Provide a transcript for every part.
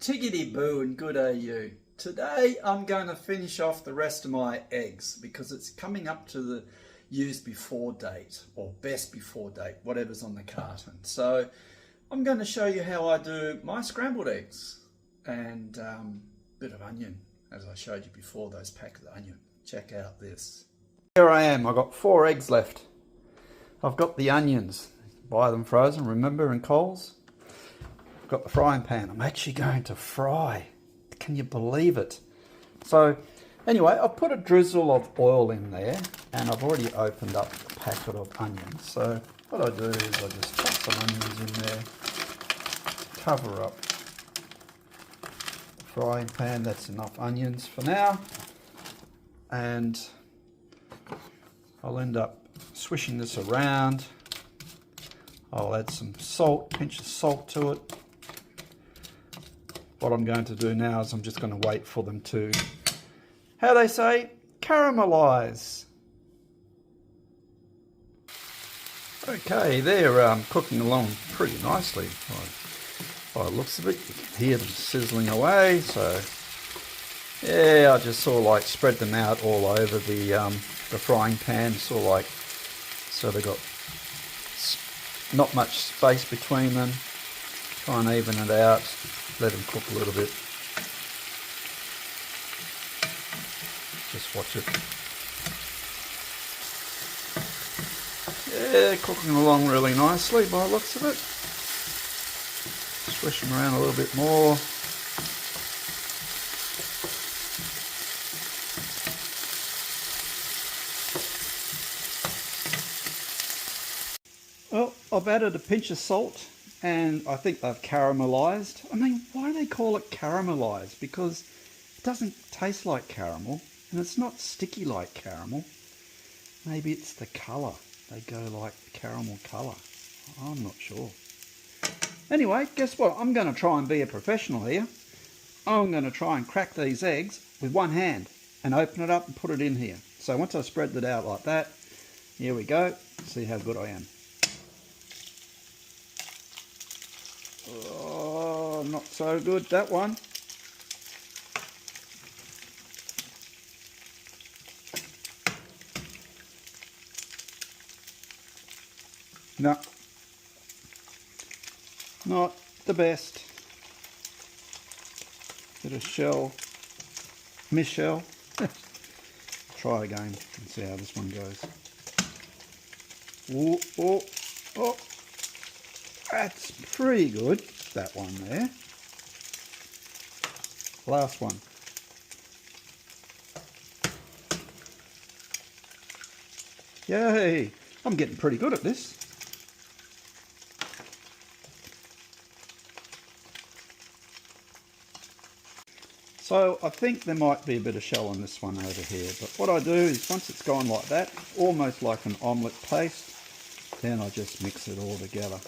Tiggity boo and good AU. Today I'm going to finish off the rest of my eggs because it's coming up to the use before date or best before date, whatever's on the carton. So I'm going to show you how I do my scrambled eggs and a bit of onion, as I showed you before, those packs of onion. Check out this. Here I am, I've got 4 eggs left. I've got the onions, buy them frozen, remember, in Coles. Got the frying pan. I'm actually going to fry. Can you believe it? So anyway, I've put a drizzle of oil in there and I've already opened up a packet of onions. So what I do is I just chuck some onions in there, cover up the frying pan. That's enough onions for now, and I'll end up swishing this around. I'll add some salt, pinch of salt to it. What I'm going to do now is I'm just going to wait for them to, how they say, caramelize. Okay, they're cooking along pretty nicely. By the looks of it, you can hear them sizzling away. So yeah, I just sort of like spread them out all over the frying pan, so they've got not much space between them. Try and even it out. Let them cook a little bit. Just watch it. Yeah, cooking along really nicely by the looks of it. Swish them around a little bit more. Well, I've added a pinch of salt and I think they've caramelised. I mean, why do they call it caramelised? Because it doesn't taste like caramel and it's not sticky like caramel. Maybe it's the colour. They go like caramel colour. I'm not sure. Anyway, guess what? I'm going to try and be a professional here. I'm going to try and crack these eggs with one hand and open it up and put it in here. So once I spread it out like that, here we go. See how good I am. Oh, not so good, that one. No, not the best. Bit of shell, miss shell. Try again and see how this one goes. Oh, oh, oh. That's pretty good, that one there. Last one. Yay! I'm getting pretty good at this. So I think there might be a bit of shell on this one over here, but what I do is once it's gone like that, almost like an omelette paste, then I just mix it all together.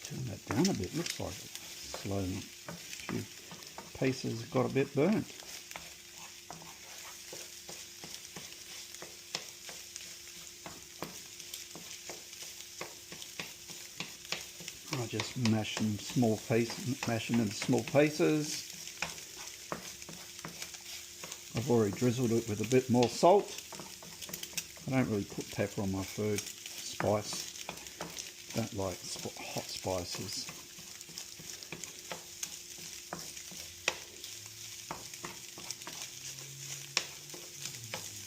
Turn that down a bit, looks like it slowly. A few pieces got a bit burnt. I just mash them into small pieces. I've already drizzled it with a bit more salt. I don't really put pepper on my food. Spice. Don't like hot spices.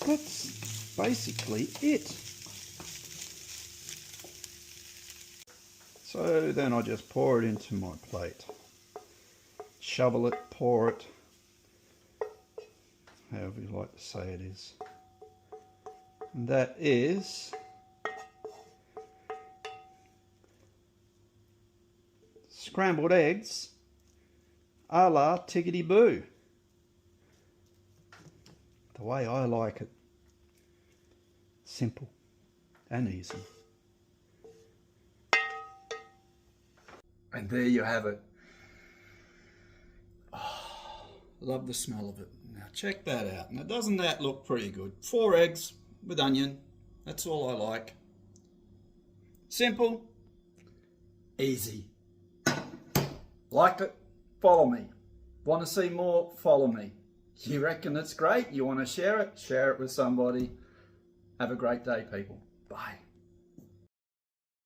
That's basically it. So then I just pour it into my plate. Shovel it, pour it, however you like to say it is. And that is scrambled eggs a la Tiggity Boo. The way I like it. Simple and easy. And there you have it. Oh, love the smell of it. Now check that out. Now doesn't that look pretty good? 4 eggs with onion, That's all I like. Simple. Easy. Like it? Follow me. Want to see more? Follow me. You reckon it's great? You want to share it? Share it with somebody. Have a great day, people. Bye.